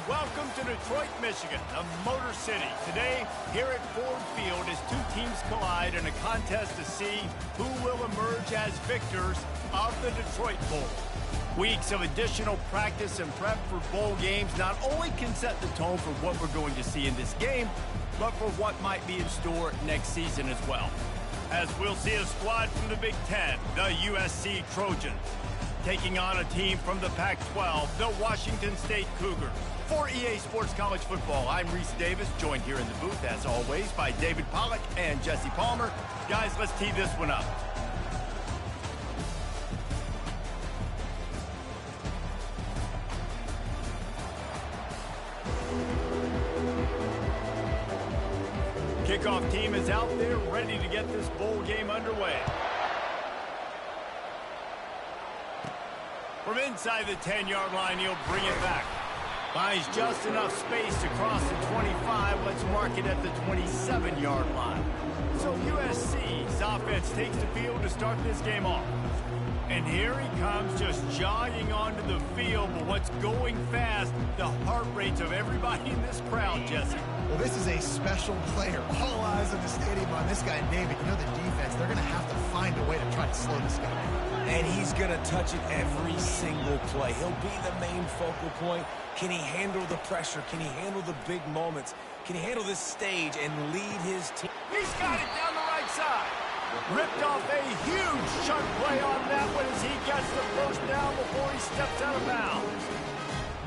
welcome to Detroit, Michigan, the Motor City. Today, here at Ford Field, as two teams collide in a contest to see who will emerge as victors of the Detroit Bowl. Weeks of additional practice and prep for bowl games not only can set the tone for what we're going to see in this game, but for what might be in store next season as well. As we'll see a squad from the Big Ten, the USC Trojans, taking on a team from the Pac-12, the Washington State Cougars. For EA Sports College Football, I'm Reese Davis, joined here in the booth, as always, by David Pollack and Jesse Palmer. Guys, let's tee this one up. Kickoff team is out there, ready to get this bowl game underway. From inside the 10-yard line, he'll bring it back. Finds just enough space to cross the 25. Let's mark it at the 27-yard line. So USC's offense takes the field to start this game off. And here he comes, just jogging onto the field. But what's going fast? The heart rates of everybody in this crowd, Jesse. Well, this is a special player. All eyes in the stadium on this guy, David. You know the defense, they're going to have to find a way to try to slow this guy down. And he's going to touch it every single play. He'll be the main focal point. Can he handle the pressure? Can he handle the big moments? Can he handle this stage and lead his team? He's got it down the right side. Ripped off a huge chunk play on that one as he gets the first down before he steps out of bounds.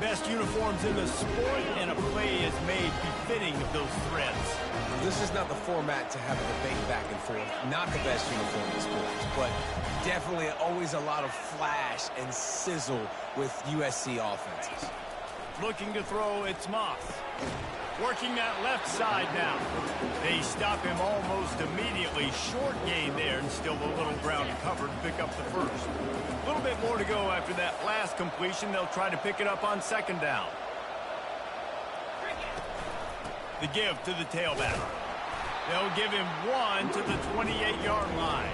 Best uniforms in the sport, and a play is made befitting of those threats. This is not the format to have a debate back and forth. Not the best uniform in sports, but definitely always a lot of flash and sizzle with USC offenses. Looking to throw, it's Moss. Working that left side now. They stop him almost immediately. Short gain there, and still a little ground to cover to pick up the first. A little bit more to go after that last completion. They'll try to pick it up on second down. The give to the tailback. They'll give him one to the 28-yard line.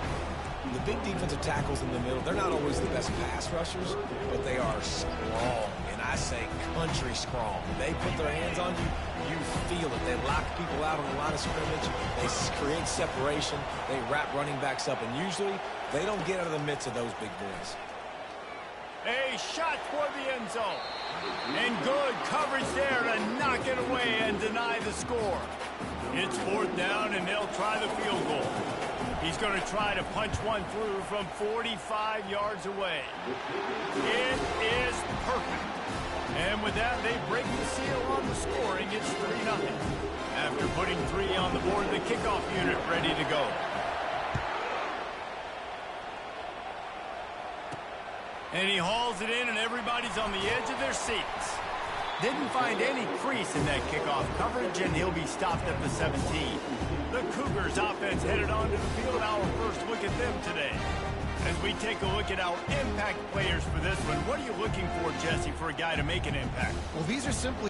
The big defensive tackles in the middle, they're not always the best pass rushers, but they are strong, and I say country strong. They put their hands on you, you feel it. They lock people out on the line of scrimmage. They create separation. They wrap running backs up, and usually they don't get out of the midst of those big boys. A shot toward the end zone. And good coverage there to knock it away and deny the score. It's fourth down, and they'll try the field goal. He's going to try to punch one through from 45 yards away. It is perfect. And with that, they break the seal on the scoring. It's 3-0. After putting 3 on the board, the kickoff unit ready to go. And he hauls it in, and everybody's on the edge of their seats. Didn't find any crease in that kickoff coverage, and he'll be stopped at the 17. The Cougars offense headed onto the field. Our first look at them today. As we take a look at our impact players for this one, what are you looking for, Jesse, for a guy to make an impact? Well, these are simply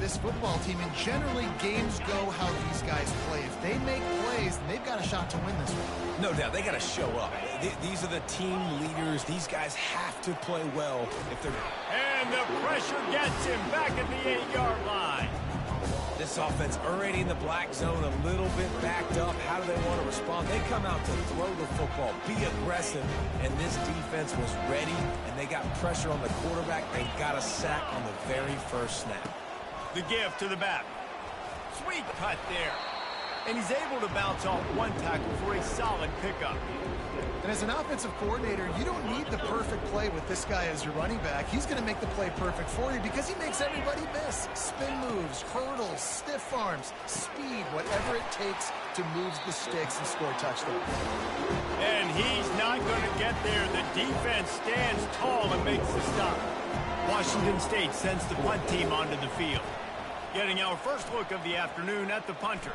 this football team, and generally games go how these guys play. If they make plays, then they've got a shot to win this one. No doubt, they got to show up. These are the team leaders. These guys have to play well if they're... And the pressure gets him back at the 8-yard line. This offense already in the black zone, a little bit backed up. How do they want to respond? They come out to throw the football, be aggressive, and this defense was ready, and they got pressure on the quarterback. They got a sack on the very first snap. The give to the back. Sweet cut there. And he's able to bounce off one tackle for a solid pickup. And as an offensive coordinator, you don't need the perfect play with this guy as your running back. He's going to make the play perfect for you because he makes everybody miss. Spin moves, hurdles, stiff arms, speed, whatever it takes to move the sticks and score a touchdown. And he's not going to get there. The defense stands tall and makes the stop. Washington State sends the punt team onto the field. Getting our first look of the afternoon at the punter.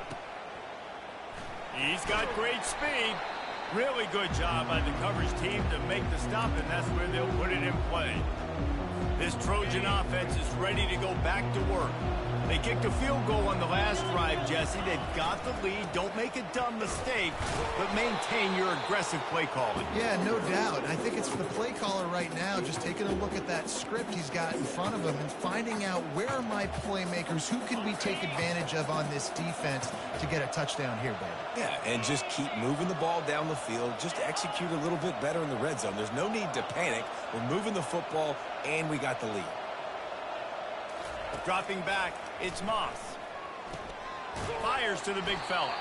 He's got great speed. Really good job by the coverage team to make the stop, and that's where they'll put it in play. This Trojan offense is ready to go back to work. They kicked a field goal on the last drive, Jesse. They've got the lead. Don't make a dumb mistake, but maintain your aggressive play calling. Yeah, no doubt. I think it's for the play caller right now, just taking a look at that script he's got in front of him and finding out where are my playmakers, who can we take advantage of on this defense to get a touchdown here, baby. Yeah, and just keep moving the ball down the field. Just execute a little bit better in the red zone. There's no need to panic. We're moving the football, and we got the lead. Dropping back, it's Moss. Fires to the big fella.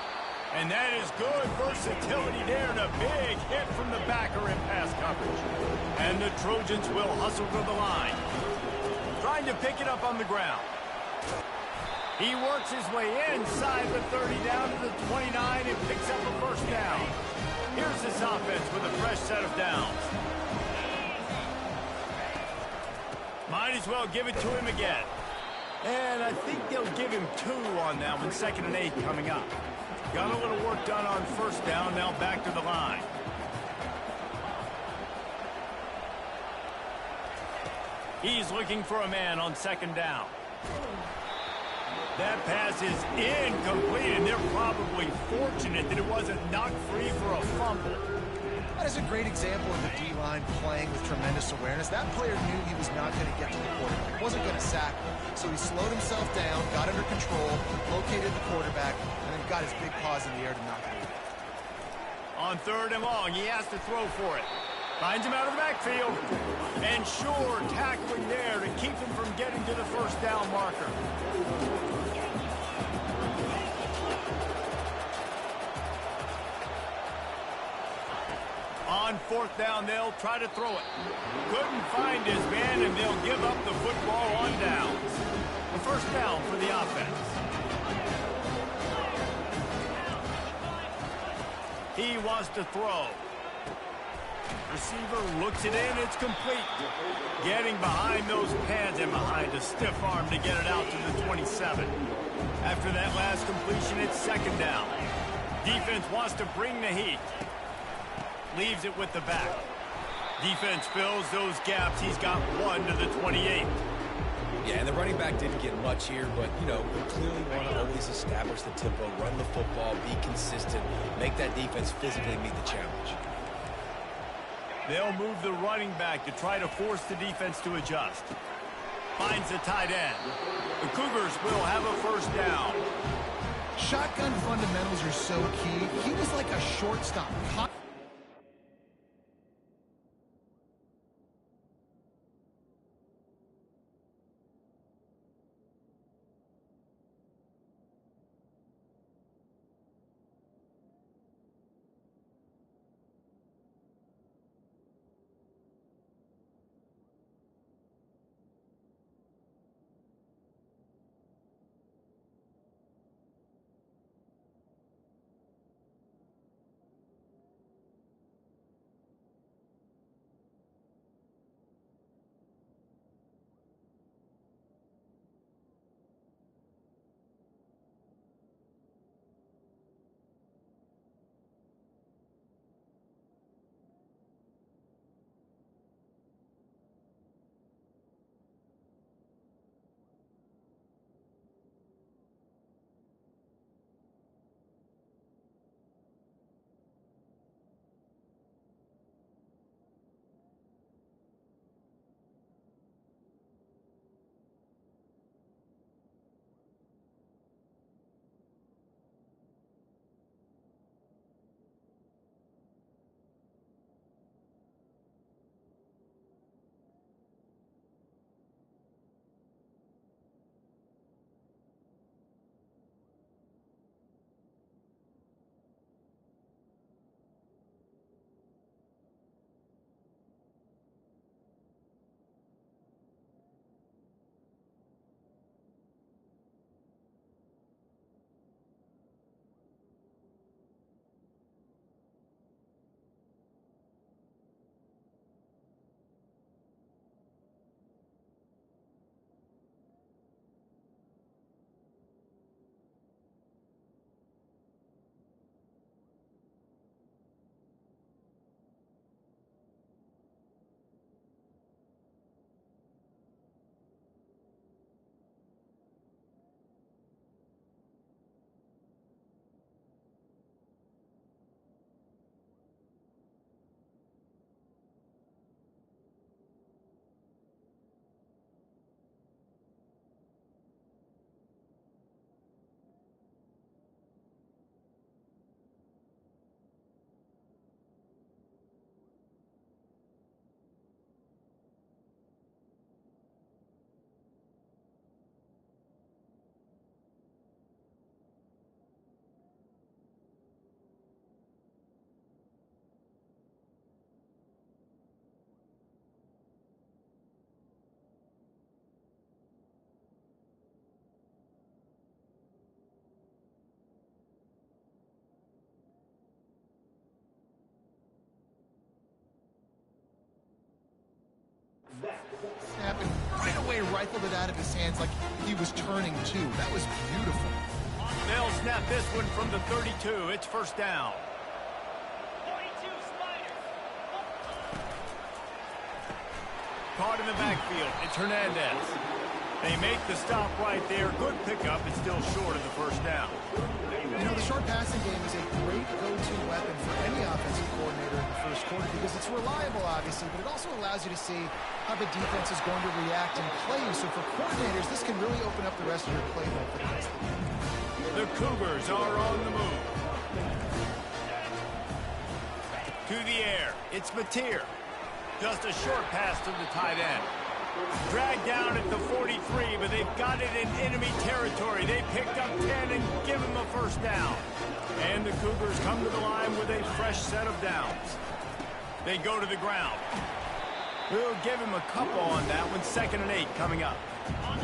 And that is good versatility there, and a big hit from the backer in pass coverage. And the Trojans will hustle to the line. Trying to pick it up on the ground. He works his way inside the 30 down to the 29 and picks up a first down. Here's this offense with a fresh set of downs. Might as well give it to him again. And I think they'll give him 2 on that one. 2nd and 8 coming up. Got a little work done on first down. Now back to the line. He's looking for a man on 2nd down. That pass is incomplete, and they're probably fortunate that it wasn't knocked free for a fumble. That is a great example of the D-line playing with tremendous awareness. That player knew he was not going to get to the quarterback. He wasn't going to sack him. So he slowed himself down, got under control, located the quarterback, and then got his big paws in the air to knock it away. On 3rd and long, he has to throw for it. Finds him out of the backfield. And sure, tackling there to keep him from getting to the first down marker. On 4th down, they'll try to throw it. Couldn't find his man, and they'll give up the football on downs. The first down for the offense. He wants to throw. Receiver looks it in. It's complete. Getting behind those pads and behind a stiff arm to get it out to the 27. After that last completion, it's 2nd down. Defense wants to bring the heat. Leaves it with the back. Defense fills those gaps. He's got 1 to the 28. Yeah, and the running back didn't get much here, but, you know, we clearly want to always establish the tempo, run the football, be consistent, make that defense physically meet the challenge. They'll move the running back to try to force the defense to adjust. Finds the tight end. The Cougars will have a first down. Shotgun fundamentals are so key. He was like a shortstop. They rifled it out of his hands like he was turning two. That was beautiful. They'll snap this one from the 32. It's first down. Caught in the backfield. It's Hernandez. They make the stop right there. Good pickup. It's still short of the first down. You know, the short passing game is a great go-to weapon for any offensive coordinator in the first quarter because it's reliable, obviously, but it also allows you to see how the defense is going to react and play you. So for coordinators, this can really open up the rest of your playbook for the rest of the game. The Cougars are on the move. To the air. It's Mateer. Just a short pass to the tight end. Dragged down at the 43, but they've got it in enemy territory. They picked up 10 and give him a first down. And the Cougars come to the line with a fresh set of downs. They go to the ground. We'll give him a couple on that one. 2nd and 8 coming up.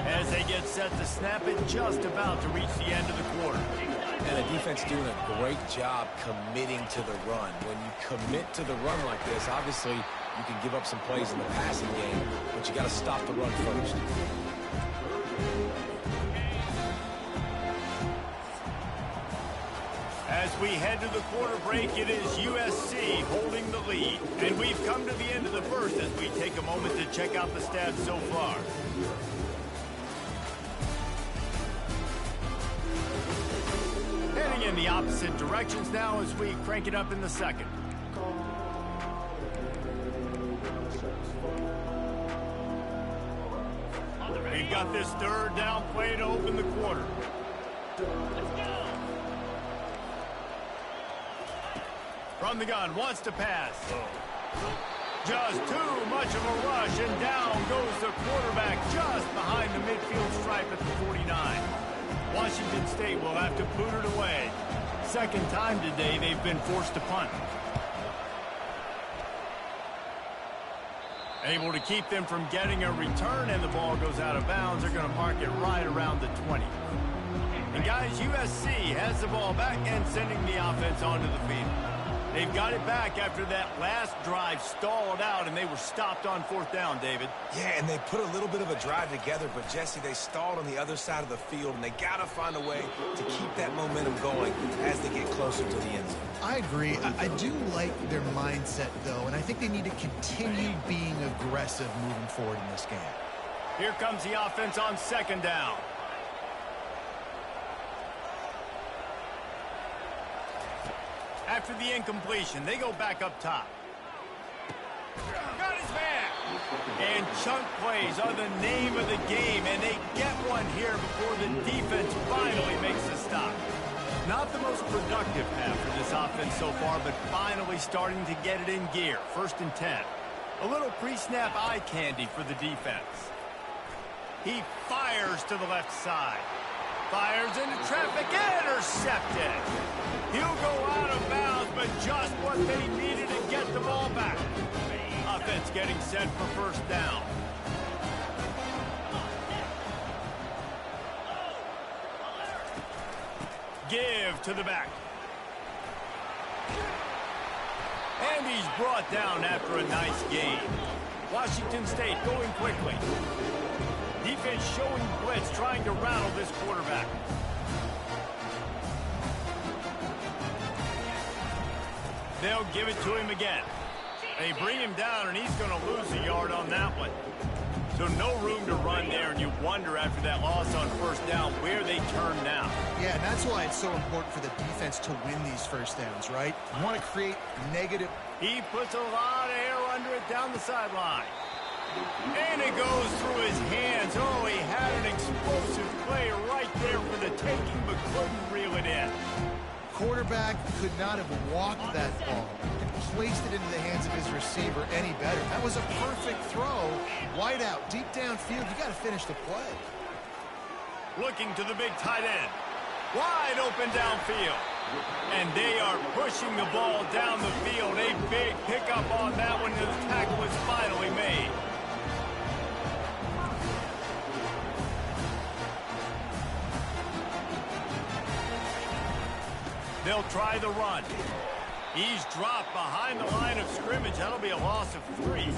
As they get set to snap it, just about to reach the end of the quarter. And the defense doing a great job committing to the run. When you commit to the run like this, obviously you can give up some plays in the passing game, but you got to stop the run first. As we head to the quarter break, it is USC holding the lead. And we've come to the end of the first as we take a moment to check out the stats so far. Heading in the opposite directions now as we crank it up in the second. We've got this 3rd down play to open the quarter. From the gun, wants to pass. Just too much of a rush, and down goes the quarterback just behind the midfield stripe at the 49. Washington State will have to boot it away. 2nd time today they've been forced to punt. Able to keep them from getting a return, and the ball goes out of bounds. They're going to mark it right around the 20. And guys, USC has the ball back and sending the offense onto the field. They've got it back after that last drive stalled out, and they were stopped on 4th down, David. Yeah, and they put a little bit of a drive together, but, Jesse, they stalled on the other side of the field, and they got to find a way to keep that momentum going as they get closer to the end zone. I agree. I do like their mindset, though, and I think they need to continue being aggressive moving forward in this game. Here comes the offense on 2nd down. After the incompletion, they go back up top. Got his man. And chunk plays are the name of the game, and they get one here before the defense finally makes a stop. Not the most productive half for this offense so far, but finally starting to get it in gear. 1st and 10. A little pre-snap eye candy for the defense. He fires to the left side. Fires into traffic, intercepted. He'll go out of bounds, but just what they needed to get the ball back. Offense getting set for 1st down. Give to the back. And he's brought down after a nice gain. Washington State going quickly. Defense showing blitz, trying to rattle this quarterback. They'll give it to him again. They bring him down, and he's going to lose a yard on that one. So no room to run there, and you wonder after that loss on 1st down where they turn now. Yeah, and that's why it's so important for the defense to win these 1st downs, right? You want to create negative. He puts a lot of air under it down the sideline. And it goes through his hands. Oh, he had an explosive play right there for the taking, but couldn't reel it in. Quarterback could not have walked that ball and placed it into the hands of his receiver any better. That was a perfect throw. Wide out, deep downfield. You got to finish the play. Looking to the big tight end. Wide open downfield. And they are pushing the ball down the field. A big pickup on that one, and the tackle is finally made. They'll try the run. He's dropped behind the line of scrimmage. That'll be a loss of 3.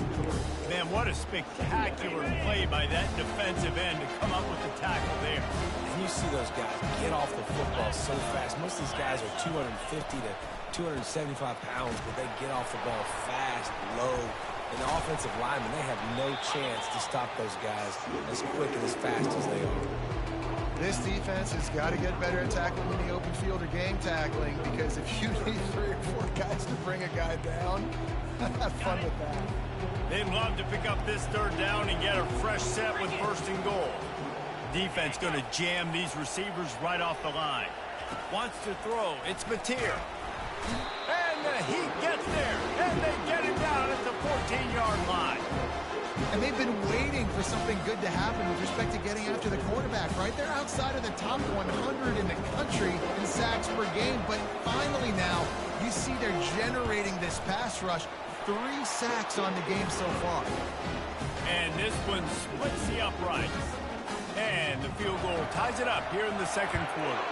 Man, what a spectacular play by that defensive end to come up with the tackle there. And you see those guys get off the football so fast. Most of these guys are 250 to 275 pounds, but they get off the ball fast, low. And the offensive linemen, they have no chance to stop those guys as quick and as fast as they are. This defense has got to get better at tackling in the open field or gang tackling, because if you need 3 or 4 guys to bring a guy down, have fun with that. They'd love to pick up this 3rd down and get a fresh set with 1st and goal. Defense going to jam these receivers right off the line. Wants to throw. It's Mateer. And he gets there. And they get him down at the 14-yard line. And they've been waiting for something good to happen with respect to getting after the quarterback, right? They're outside of the top 100 in the country in sacks per game. But finally now, you see they're generating this pass rush. 3 sacks on the game so far. And this one splits the uprights. And the field goal ties it up here in the 2nd quarter.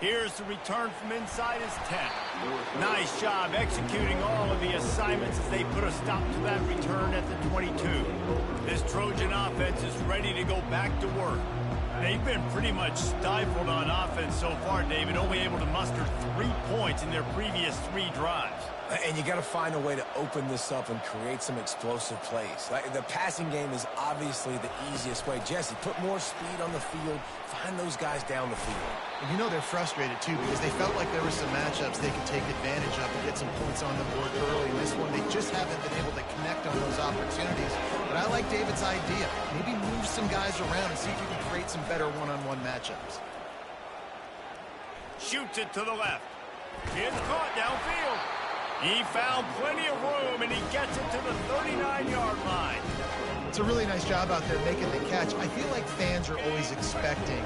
Here's the return from inside his 10. Nice job executing all of the assignments as they put a stop to that return at the 22. This Trojan offense is ready to go back to work. They've been pretty much stifled on offense so far, David, only able to muster 3 points in their previous 3 drives. And you got to find a way to open this up and create some explosive plays. Like, the passing game is obviously the easiest way. Jesse, put more speed on the field. Find those guys down the field. And you know they're frustrated, too, because they felt like there were some matchups they could take advantage of and get some points on the board early. In this one, they just haven't been able to connect on those opportunities. But I like David's idea. Maybe move some guys around and see if you can create some better one-on-one matchups. Shoots it to the left. It's caught downfield. He found plenty of room, and he gets it to the 39-yard line. It's a really nice job out there making the catch. I feel like fans are always expecting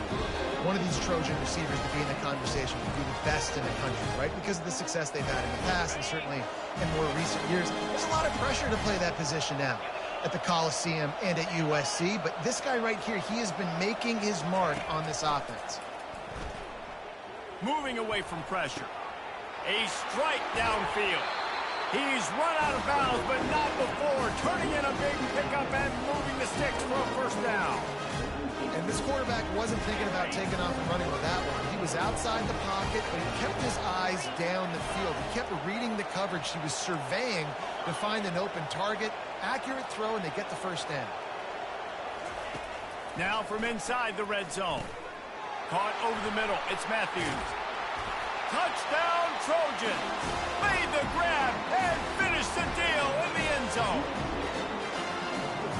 one of these Trojan receivers to be in the conversation to be the best in the country, right? Because of the success they've had in the past and certainly in more recent years. There's a lot of pressure to play that position now at the Coliseum and at USC. But this guy right here, he has been making his mark on this offense. Moving away from pressure. A strike downfield. He's run out of bounds, but not before turning in a big pickup and moving the sticks for a 1st down. And this quarterback wasn't thinking about taking off and running with that one. He was outside the pocket, but he kept his eyes down the field. He kept reading the coverage. He was surveying to find an open target. Accurate throw, and they get the 1st down. Now from inside the red zone. Caught over the middle. It's Matthews. Touchdown, Trojans! Made the grab and finished the deal in the end zone.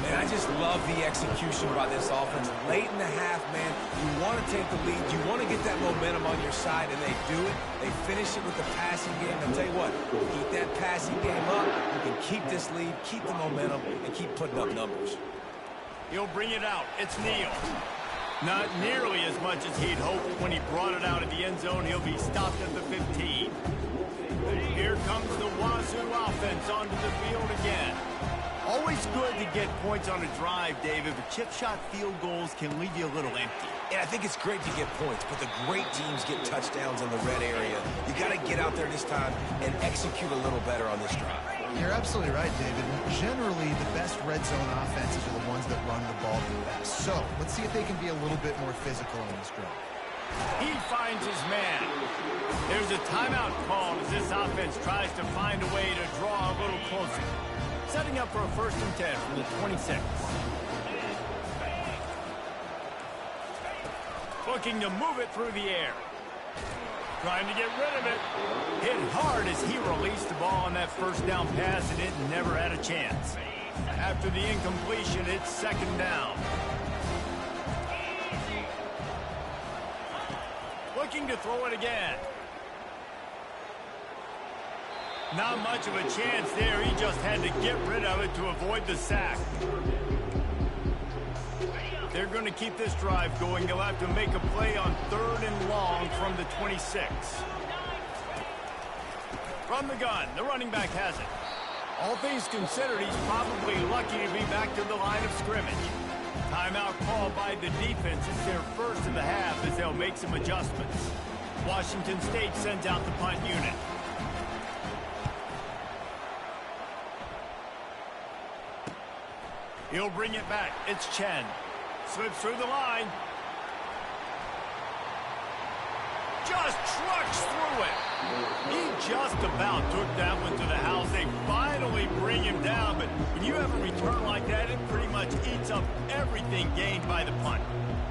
Man, I just love the execution by this offense. Late in the half, man, you want to take the lead. You want to get that momentum on your side, and they do it. They finish it with the passing game. I'll tell you what, keep that passing game up. You can keep this lead, keep the momentum, and keep putting up numbers. He'll bring it out. It's Neal. Not nearly as much as he'd hoped when he brought it out of the end zone. He'll be stopped at the 15. Here comes the Wazoo offense onto the field again. Always good to get points on a drive, David, but chip shot field goals can leave you a little empty. And I think it's great to get points, but the great teams get touchdowns in the red area. You got to get out there this time and execute a little better on this drive. You're absolutely right, David. Generally, the best red zone offenses are the ones that run the ball the best. So, let's see if they can be a little bit more physical in this drive. He finds his man. There's a timeout called as this offense tries to find a way to draw a little closer. Setting up for a 1st and 10 from the 26. Looking to move it through the air. Trying to get rid of it. Hit hard as he released the ball on that 1st down pass, and it never had a chance. After the incompletion, it's 2nd down. Looking to throw it again. Not much of a chance there. He just had to get rid of it to avoid the sack. They're going to keep this drive going. They'll have to make a play on 3rd and long from the 26. From the gun, the running back has it. All things considered, he's probably lucky to be back to the line of scrimmage. Timeout called by the defense. It's their 1st of the half as they'll make some adjustments. Washington State sends out the punt unit. He'll bring it back. It's Chen. Slips through the line. Just trucks through it. He just about took that one to the house. They finally bring him down, but when you have a return like that, it pretty much eats up everything gained by the punt.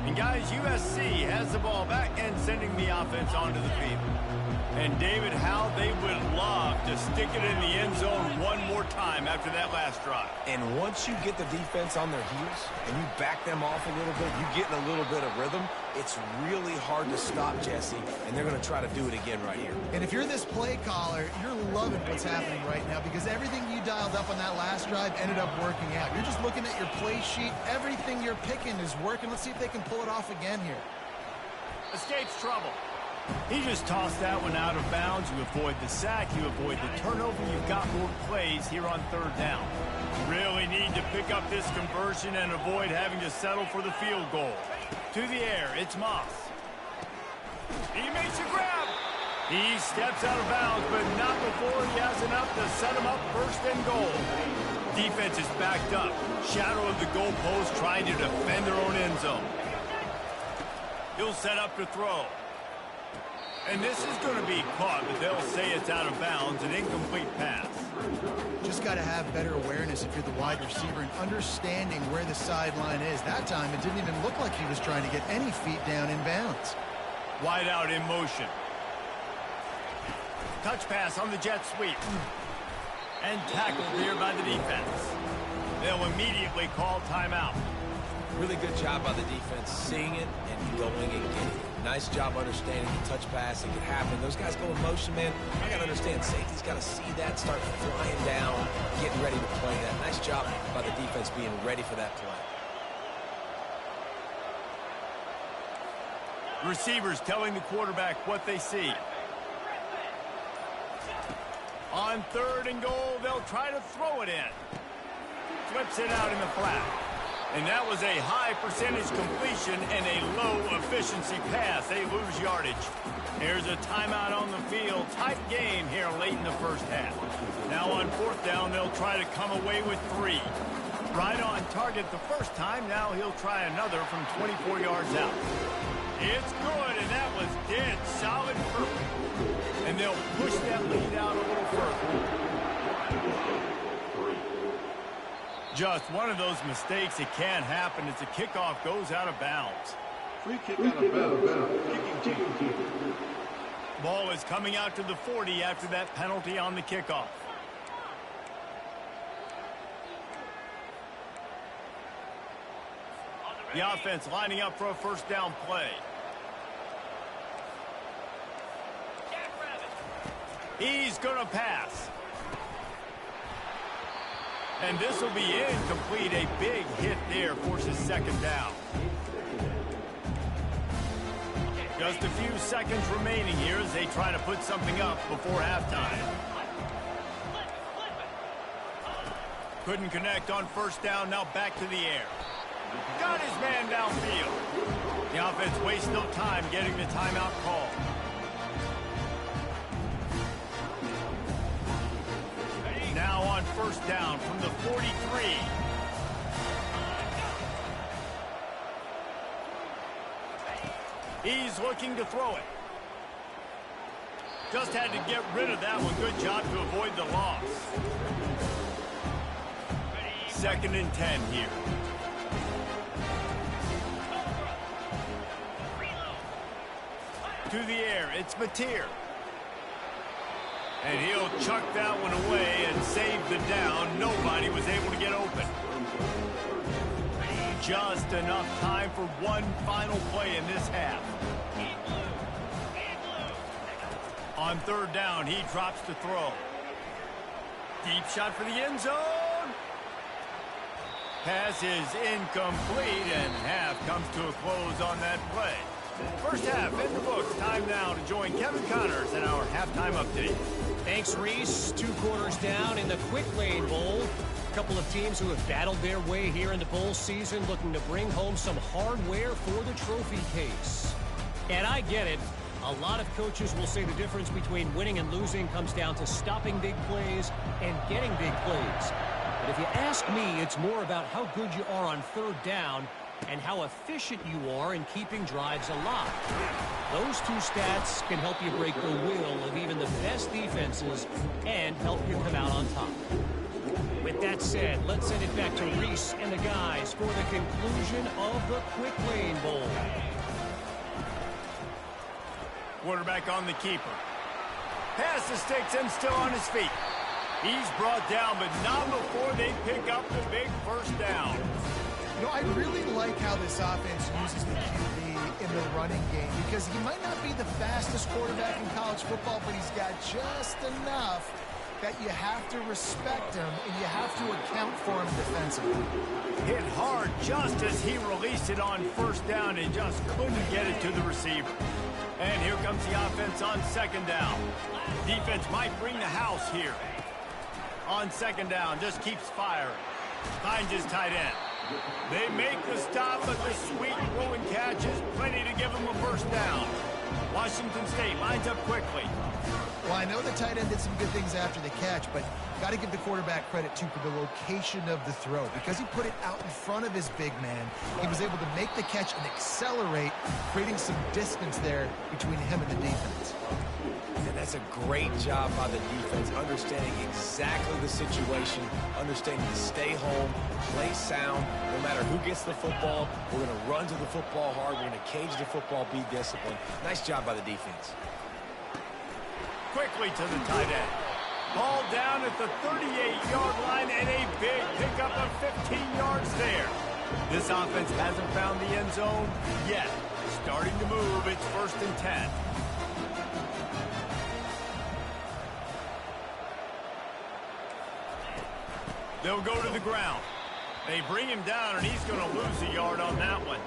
And guys, USC has the ball back and sending the offense onto the field. And David, how they would love to stick it in the end zone one more time after that last drive. And once you get the defense on their heels and you back them off a little bit, you get in a little bit of rhythm, it's really hard to stop, Jesse, and they're going to try to do it again right here. And if you're this play caller, you're loving what's happening right now because everything you dialed up on that last drive ended up working out. You're just looking at your play sheet. Everything you're picking is working. Let's see if they can pull it off again here. Escapes trouble. He just tossed that one out of bounds. You avoid the sack, you avoid the turnover. You've got more plays here on third down. Really need to pick up this conversion and avoid having to settle for the field goal. To the air, it's Moss. He makes a grab. He steps out of bounds, but not before he has enough to set him up first and goal. Defense is backed up. Shadow of the goalpost trying to defend their own end zone. He'll set up to throw. And this is going to be caught, but they'll say it's out of bounds, an incomplete pass. Just got to have better awareness if you're the wide receiver and understanding where the sideline is. That time, it didn't even look like he was trying to get any feet down in bounds. Wide out in motion. Touch pass on the jet sweep. And tackled here by the defense. They'll immediately call timeout. Really good job by the defense, seeing it and going and getting it. Nice job understanding the touch pass. It can happen. Those guys go in motion, man. I got to understand, safety's got to see that, start flying down, getting ready to play that. Nice job by the defense being ready for that play. Receivers telling the quarterback what they see. On third and goal, they'll try to throw it in. Flips it out in the flat. And that was a high percentage completion and a low efficiency pass. They lose yardage. Here's a timeout on the field. Tight game here late in the first half. Now on fourth down, they'll try to come away with 3. Right on target the first time. Now he'll try another from 24 yards out. It's good, and that was dead solid perfect. And they'll push that lead out a little further. Just one of those mistakes that can happen as the kickoff goes out of bounds. Free kick out of bounds. Kicking team. Ball is coming out to the 40 after that penalty on the kickoff. The offense lining up for a first down play. He's going to pass. And this will be incomplete. A big hit there forces second down. Just a few seconds remaining here as they try to put something up before halftime. Couldn't connect on first down. Now back to the air. Got his man downfield. The offense wastes no time getting the timeout call. Now on first down from the 43. He's looking to throw it. Just had to get rid of that one. Good job to avoid the loss. Second and 10 here. To the air, it's Mateer. And he'll chuck that one away and save the down. Nobody was able to get open. Just enough time for one final play in this half. On third down, he drops to throw. Deep shot for the end zone. Pass is incomplete, and half comes to a close on that play. First half in the books. Time now to join Kevin Connors in our halftime update. Thanks, Reese. 2 quarters down in the Quick Lane Bowl. A couple of teams who have battled their way here into bowl season looking to bring home some hardware for the trophy case. And I get it. A lot of coaches will say the difference between winning and losing comes down to stopping big plays and getting big plays. But if you ask me, it's more about how good you are on third down and how efficient you are in keeping drives alive. Those two stats can help you break the will of even the best defenses and help you come out on top. With that said, let's send it back to Reese and the guys for the conclusion of the Quick Lane Bowl. Quarterback on the keeper. Pass the sticks and still on his feet. He's brought down, but not before they pick up the big first down. You know, I really like how this offense uses the QB in the running game because he might not be the fastest quarterback in college football, but he's got just enough that you have to respect him and you have to account for him defensively. Hit hard just as he released it on first down and just couldn't get it to the receiver. And here comes the offense on second down. Defense might bring the house here. On second down, just keeps firing. Finds his tight end. They make the stop, but the sweet throwing catch is plenty to give him a first down. Washington State lines up quickly. Well, I know the tight end did some good things after the catch, but got to give the quarterback credit, too, for the location of the throw. Because he put it out in front of his big man, he was able to make the catch and accelerate, creating some distance there between him and the defense. And that's a great job by the defense, understanding exactly the situation, understanding to stay home, play sound. No matter who gets the football, we're going to run to the football hard. We're going to cage the football, be disciplined. Nice job by the defense. Quickly to the tight end. Ball down at the 38-yard line and a big pickup of 15 yards there. This offense hasn't found the end zone yet. Starting to move, it's 1st and 10. They'll go to the ground. They bring him down, and he's going to lose a yard on that one.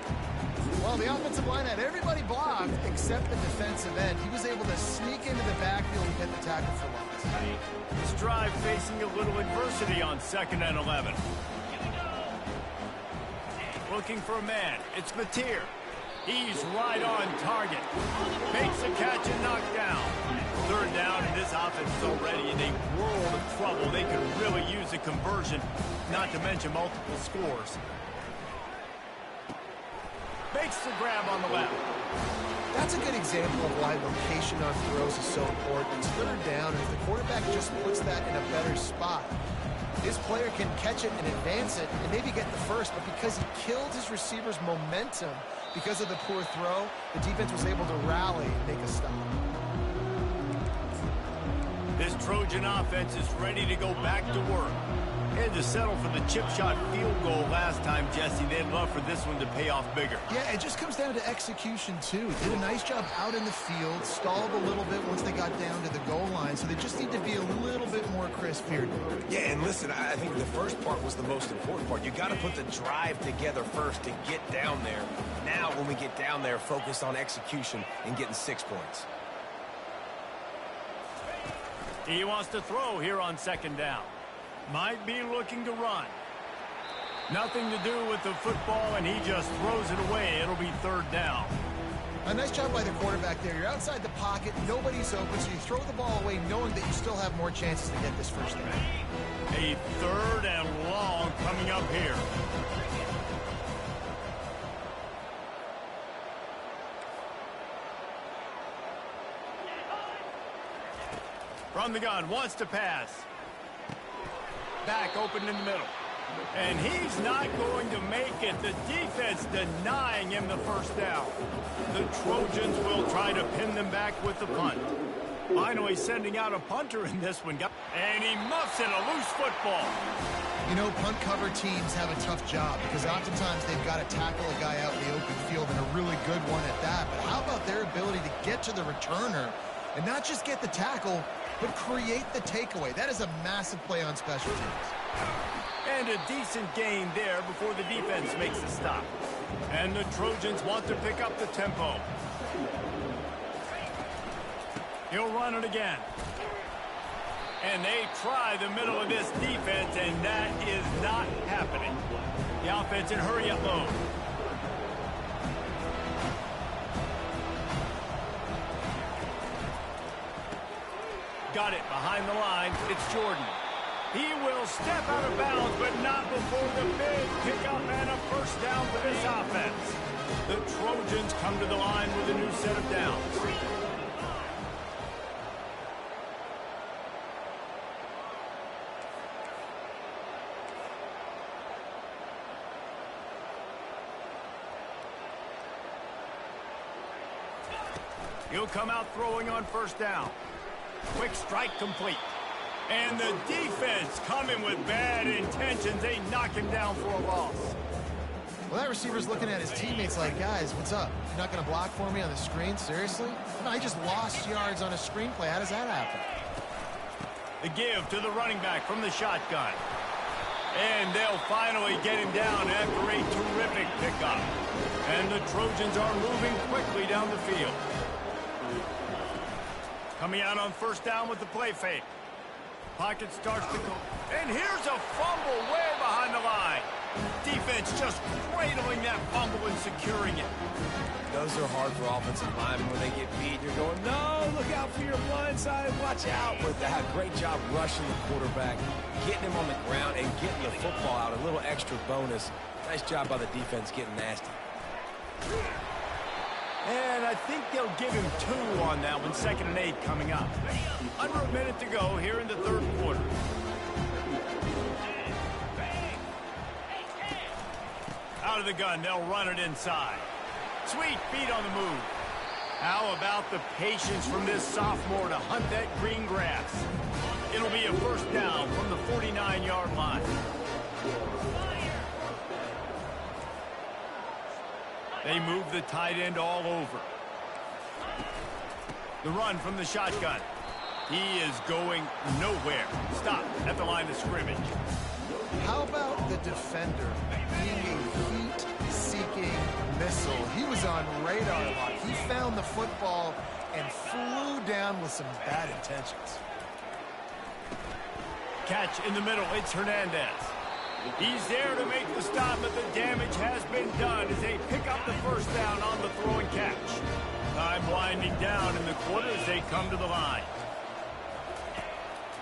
Well, the offensive line had everybody blocked except the defensive end. He was able to sneak into the backfield and get the tackle for loss. This drive facing a little adversity on 2nd and 11. Looking for a man. It's Mateer. He's right on target. Makes the catch and knocked down. 3rd down, and this offense is already in a world of trouble. They could really use a conversion, not to mention multiple scores. Makes the grab on the left. That's a good example of why location on throws is so important. It's 3rd down, and if the quarterback just puts that in a better spot, his player can catch it and advance it and maybe get the first, but because he killed his receiver's momentum because of the poor throw, the defense was able to rally and make a stop. This Trojan offense is ready to go back to work. Had to settle for the chip shot field goal last time, Jesse. They'd love for this one to pay off bigger. Yeah, it just comes down to execution, too. Did a nice job out in the field, stalled a little bit once they got down to the goal line, so they just need to be a little bit more crisp here. Yeah, and listen, I think the first part was the most important part. You got to put the drive together first to get down there. Now, when we get down there, focus on execution and getting 6 points. He wants to throw here on 2nd down. Might be looking to run. Nothing to do with the football, and he just throws it away. It'll be 3rd down. A nice job by the quarterback there. You're outside the pocket, nobody's open, so you throw the ball away knowing that you still have more chances to get this first down. A 3rd and long coming up here. From the gun, wants to pass. Back open in the middle. And he's not going to make it. The defense denying him the first down. The Trojans will try to pin them back with the punt. Finally sending out a punter in this one. And he muffs in a loose football. You know, punt cover teams have a tough job because oftentimes they've got to tackle a guy out in the open field, and a really good one at that. But how about their ability to get to the returner and not just get the tackle, but create the takeaway? That is a massive play on special teams. And a decent gain there before the defense makes the stop. And the Trojans want to pick up the tempo. He'll run it again. And they try the middle of this defense, and that is not happening. The offense in hurry up mode. got it behind the line. It's Jordan. He will step out of bounds, but not before the big pickup and a first down for this offense. The Trojans come to the line with a new set of downs. He'll come out throwing on first down. Quick strike complete. And the defense coming with bad intentions. They knock him down for a loss. Well, that receiver's looking at his teammates like, guys, what's up? You're not going to block for me on the screen? Seriously? No, I just lost yards on a screenplay. How does that happen? The give to the running back from the shotgun. And they'll finally get him down after a terrific pickup. And the Trojans are moving quickly down the field. Coming out on first down with the play fake. Pocket starts to go. And here's a fumble way behind the line. Defense just cradling that fumble and securing it. Those are hard for offensive linemen when they get beat. You're going, no, look out for your blind side. Watch out. But that great job rushing the quarterback, getting him on the ground, and getting the football out. A little extra bonus. Nice job by the defense getting nasty. And I think they'll give him 2 on that one. 2nd and 8 coming up. Under a minute to go here in the third quarter. Out of the gun, they'll run it inside. Sweet feet on the move. How about the patience from this sophomore to hunt that green grass? It'll be a first down from the 49-yard line. They move the tight end all over. The run from the shotgun. He is going nowhere. Stop at the line of scrimmage. How about the defender being a heat-seeking missile? He was on radar lock. He found the football and flew down with some bad intentions. Catch in the middle. It's Hernandez. He's there to make the stop, but the damage has been done as they pick up the first down on the throw and catch. Time winding down in the quarter as they come to the line.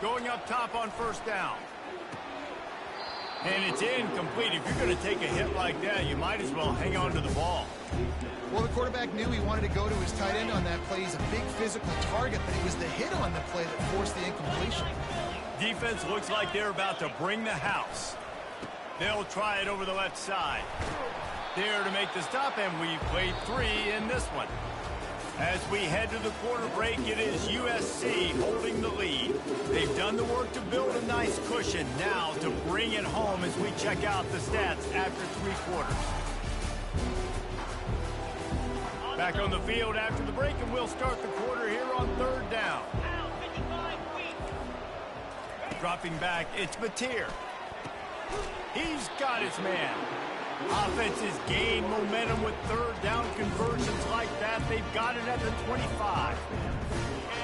Going up top on first down. And it's incomplete. If you're going to take a hit like that, you might as well hang on to the ball. Well, the quarterback knew he wanted to go to his tight end on that play. He's a big physical target, but it was the hit on the play that forced the incompletion. Defense looks like they're about to bring the house. They'll try it over the left side. There to make the stop, and we played 3 in this one. As we head to the quarter break, it is USC holding the lead. They've done the work to build a nice cushion. Now to bring it home as we check out the stats after 3 quarters. Back on the field after the break, and we'll start the quarter here on third down. Dropping back, it's Mateer. He's got his man. Offenses gain momentum with third down conversions like that. They've got it at the 25.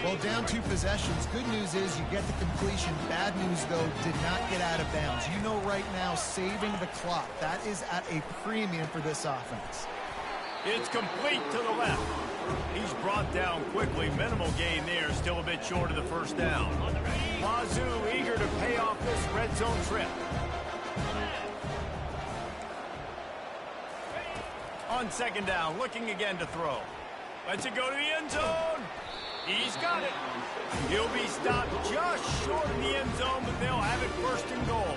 Well, down 2 possessions. Good news is you get the completion. Bad news, though, did not get out of bounds. You know right now, saving the clock. That is at a premium for this offense. It's complete to the left. He's brought down quickly. Minimal gain there. Still a bit short of the first down. Wazoo eager to pay off this red zone trip. On second down, looking again to throw. Lets it go to the end zone. He's got it. He'll be stopped just short of the end zone, but they'll have it first and goal.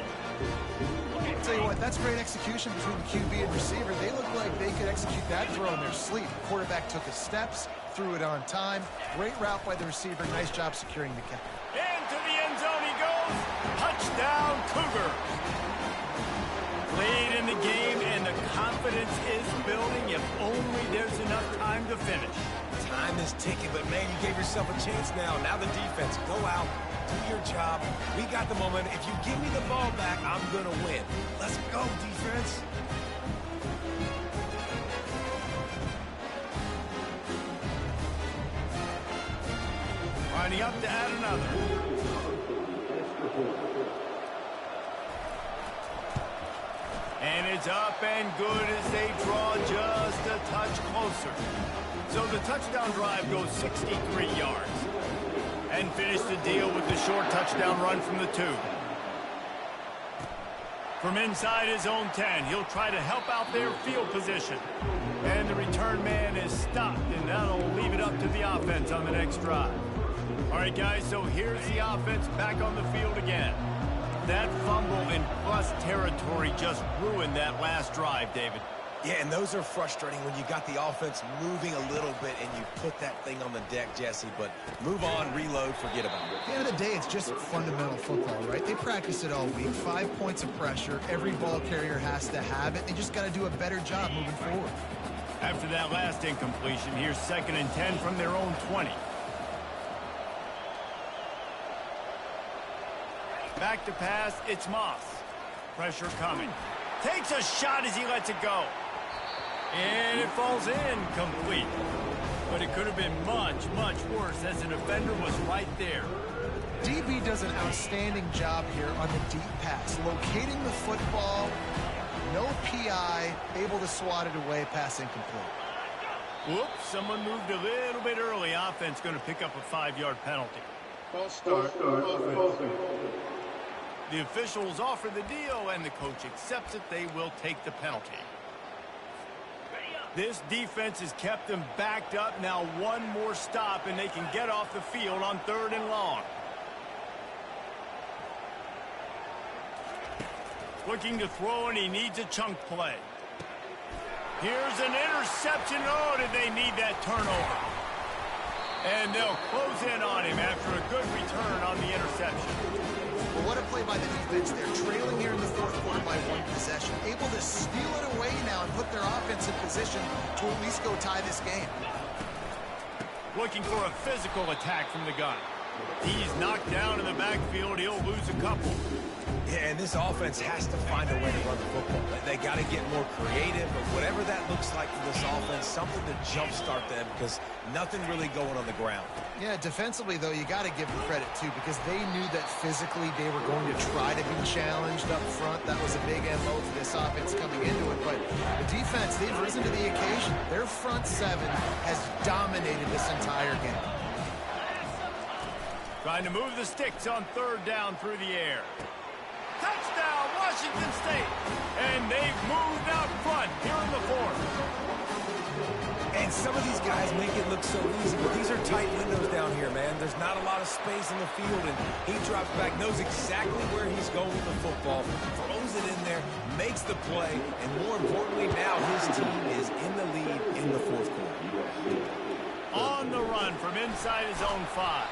I'll tell you what, that's great execution between the QB and receiver. They look like they could execute that throw in their sleep. The quarterback took his steps, threw it on time. Great route by the receiver. Nice job securing the catch. Into the end zone he goes. Touchdown, Cougar. Late in the game, and the confidence is building. If only there's enough time to finish. Time is ticking, but man, you gave yourself a chance now. Now the defense, go out, do your job. We got the moment. If you give me the ball back, I'm going to win. Let's go, defense. Lining up to add another. And it's up and good as they draw just a touch closer. So the touchdown drive goes 63 yards. And finish the deal with the short touchdown run from the 2. From inside his own 10, he'll try to help out their field position. And the return man is stopped, and that'll leave it up to the offense on the next drive. All right, guys, so here's the offense back on the field again. That fumble in plus territory just ruined that last drive, David. Yeah, and those are frustrating when you got the offense moving a little bit and you put that thing on the deck, Jesse. But move on, reload, forget about it. At the end of the day, it's just fundamental football, right? They practice it all week. 5 points of pressure. Every ball carrier has to have it. They just got to do a better job moving forward. After that last incompletion, here's 2nd and 10 from their own 20. Back to pass, it's Moss. Pressure coming. Takes a shot as he lets it go. And it falls in, complete. But it could have been much, much worse as the defender was right there. DB does an outstanding job here on the deep pass. Locating the football, no PI, able to swat it away, pass incomplete. Whoops, someone moved a little bit early. Offense going to pick up a 5-yard penalty. False start. Offense. The officials offer the deal, and the coach accepts it. They will take the penalty. This defense has kept them backed up. Now one more stop, and they can get off the field on 3rd and long. Looking to throw, and he needs a chunk play. Here's an interception. Oh, did they need that turnover? And they'll close in on him after a good return on the interception. Well, what a play by the defense. They're trailing here in the 4th quarter by 1 possession. Able to steal it away now and put their offense in position to at least go tie this game. Looking for a physical attack from the gun. He's knocked down in the backfield. He'll lose a couple. Yeah, and this offense has to find a way to run the football. They got to get more creative, but whatever that looks like for this offense, something to jumpstart them because nothing really going on the ground. Yeah, defensively, though, you got to give them credit, too, because they knew that physically they were going to try to be challenged up front. That was a big MO for this offense coming into it, but the defense, they've risen to the occasion. Their front 7 has dominated this entire game. Trying to move the sticks on 3rd down through the air. Touchdown, Washington State. And they've moved out front here in the 4th. And some of these guys make it look so easy, but these are tight windows down here, man. There's not a lot of space in the field, and he drops back, knows exactly where he's going with the football, throws it in there, makes the play, and more importantly, now his team is in the lead in the 4th quarter. On the run from inside his own 5.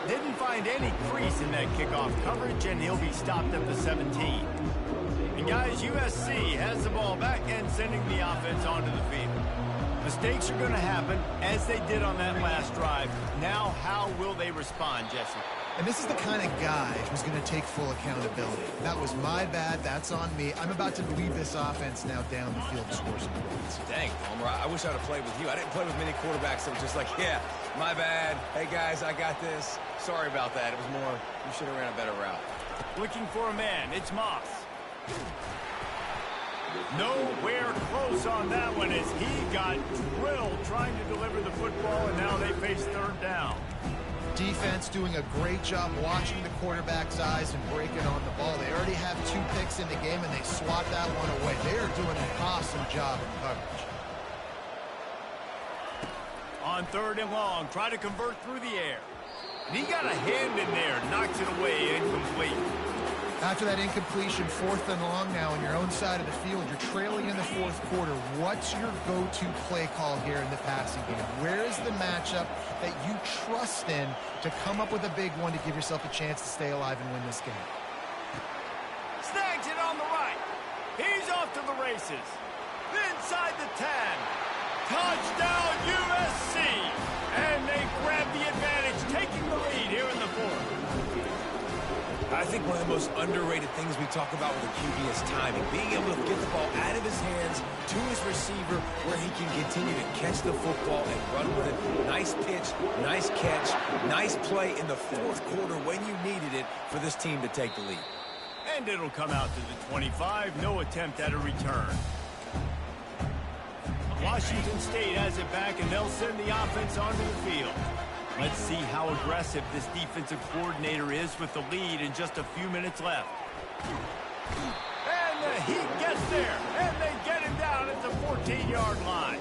Didn't find any crease in that kickoff coverage, and he'll be stopped at the 17. And guys, USC has the ball back and sending the offense onto the field. Mistakes are going to happen, as they did on that last drive. Now, how will they respond, Jesse? And this is the kind of guy who's going to take full accountability. That was my bad. That's on me. I'm about to lead this offense now down the field to score some points. Dang, Homer, I wish I'd have played with you. I didn't play with many quarterbacks that were just like, yeah, my bad. Hey, guys, I got this. Sorry about that. It was more, you should have ran a better route. Looking for a man. It's Moss. Nowhere close on that one as he got drilled trying to deliver the football, and now they face 3rd down. Defense doing a great job watching the quarterback's eyes and breaking on the ball. They already have 2 picks in the game, and they swat that one away. They are doing an awesome job in coverage. On 3rd and long, try to convert through the air. And he got a hand in there, knocks it away, incomplete. After that incompletion, 4th and long now on your own side of the field, you're trailing in the 4th quarter. What's your go-to play call here in the passing game? Where is the matchup that you trust in to come up with a big one to give yourself a chance to stay alive and win this game? Snags it on the right. He's off to the races. Inside the 10. Touchdown USC. And they grab the advantage, taking the lead here in the 4th. I think one of the most underrated things we talk about with a QB is timing. Being able to get the ball out of his hands to his receiver where he can continue to catch the football and run with it. Nice pitch, nice catch, nice play in the 4th quarter when you needed it for this team to take the lead. And it'll come out to the 25. No attempt at a return. Washington State has it back, and they'll send the offense onto the field. Let's see how aggressive this defensive coordinator is with the lead and just a few minutes left. And the Heat gets there, and they get him down at the 14-yard line.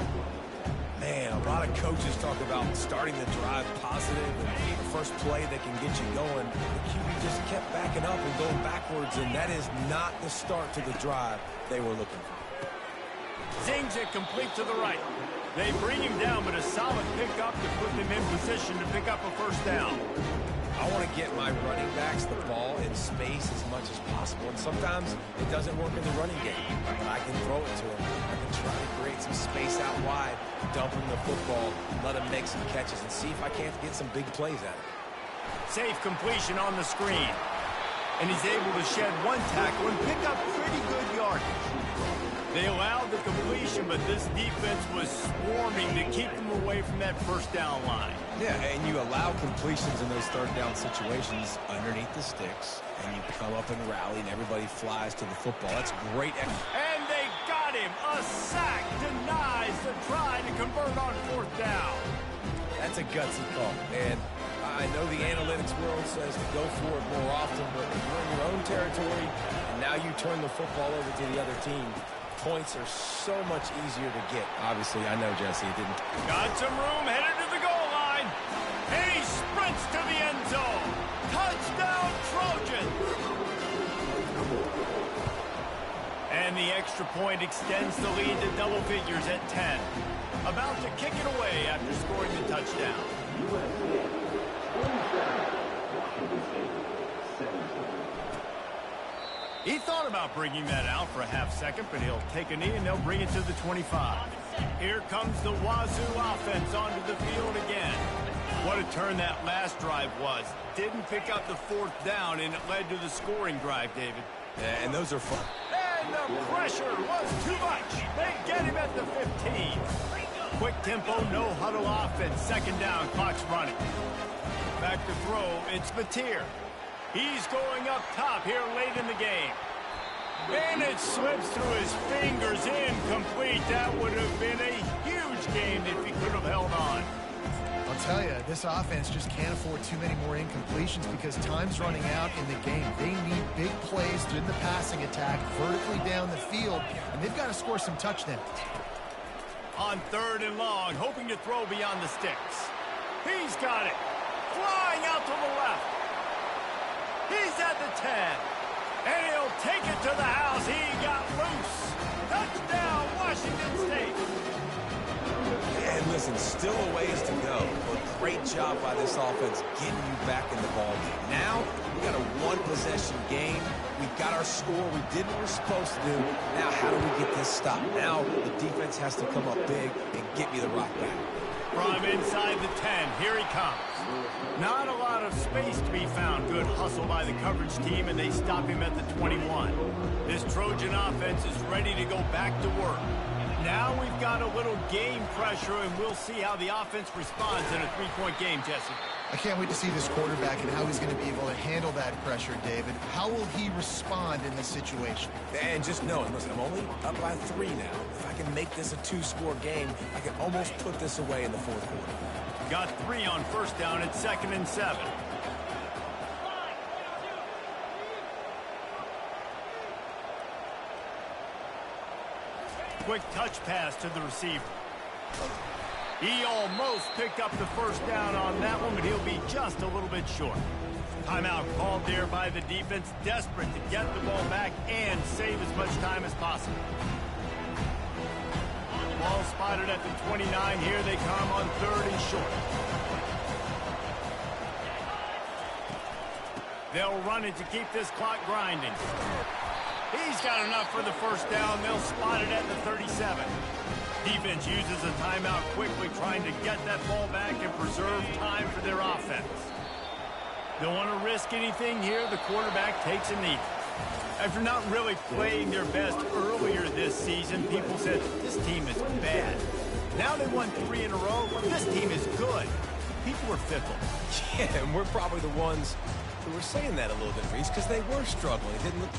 Man, a lot of coaches talk about starting the drive positive and the first play that can get you going. The QB just kept backing up and going backwards, and that is not the start to the drive they were looking for. Zings it complete to the right. They bring him down, but a solid pickup to put them in position to pick up a first down. I want to get my running backs the ball in space as much as possible, and sometimes it doesn't work in the running game, but I can throw it to him. I can try to create some space out wide, dump him the football, let him make some catches, and see if I can't get some big plays out of it. Safe completion on the screen. And he's able to shed one tackle and pick up pretty good yardage. They allowed the completion, but this defense was swarming to keep them away from that first down line. Yeah, and you allow completions in those third down situations underneath the sticks, and you come up and rally, and everybody flies to the football. That's great. And they got him. A sack denies the try to convert on fourth down. That's a gutsy call. And I know the analytics world says to go for it more often, but if you're in your own territory, and now you turn the football over to the other team, points are so much easier to get. Obviously, I know, Jesse, it didn't. Got some room, headed to the goal line. And he sprints to the end zone. Touchdown, Trojans! And the extra point extends the lead to double figures at 10. About to kick it away after scoring the touchdown. He thought about bringing that out for a half second, but he'll take a knee and they'll bring it to the 25. Here comes the Wazoo offense onto the field again. What a turn that last drive was. Didn't pick up the fourth down, and it led to the scoring drive, David. Yeah, and those are fun. And the pressure was too much. They get him at the 15. Quick tempo, no huddle offense. Second down, clock's running. Back to throw, it's Mateer. He's going up top here late in the game. And it slips through his fingers, incomplete. That would have been a huge game if he could have held on. I'll tell you, this offense just can't afford too many more incompletions because time's running out in the game. They need big plays in the passing attack, vertically down the field, and they've got to score some touchdowns. On third and long, hoping to throw beyond the sticks. He's got it. Flying out to the left. He's at the 10. And he'll take it to the house. He got loose. Touchdown, Washington State. And listen, still a ways to go, but great job by this offense getting you back in the ball game. Now, we got a one-possession game. We got our score. We did what we're supposed to do. Now, how do we get this stopped? Now, the defense has to come up big and get me the rock back. From inside the 10, here he comes. Not a lot of space to be found. Good hustle by the coverage team, and they stop him at the 21. This Trojan offense is ready to go back to work. Now we've got a little game pressure, and we'll see how the offense responds in a three-point game, Jesse. I can't wait to see this quarterback and how he's going to be able to handle that pressure, David. How will he respond in this situation? And just knowing, listen, I'm only up by 3 now. If I can make this a 2-score game, I can almost put this away in the fourth quarter. Got 3 on first down at 2nd and 7. Quick touch pass to the receiver. He almost picked up the first down on that one, but he'll be just a little bit short. Timeout called there by the defense, desperate to get the ball back and save as much time as possible. Ball spotted at the 29. Here they come on 3rd and short. They'll run it to keep this clock grinding. He's got enough for the first down. They'll spot it at the 37. Defense uses a timeout quickly, trying to get that ball back and preserve time for their offense. Don't want to risk anything here. The quarterback takes a knee. After not really playing their best earlier this season, people said, this team is bad. Now they won 3 in a row, but this team is good. People were fickle. Yeah, and we're probably the ones who were saying that a little bit, Reese, because they were struggling. It didn't look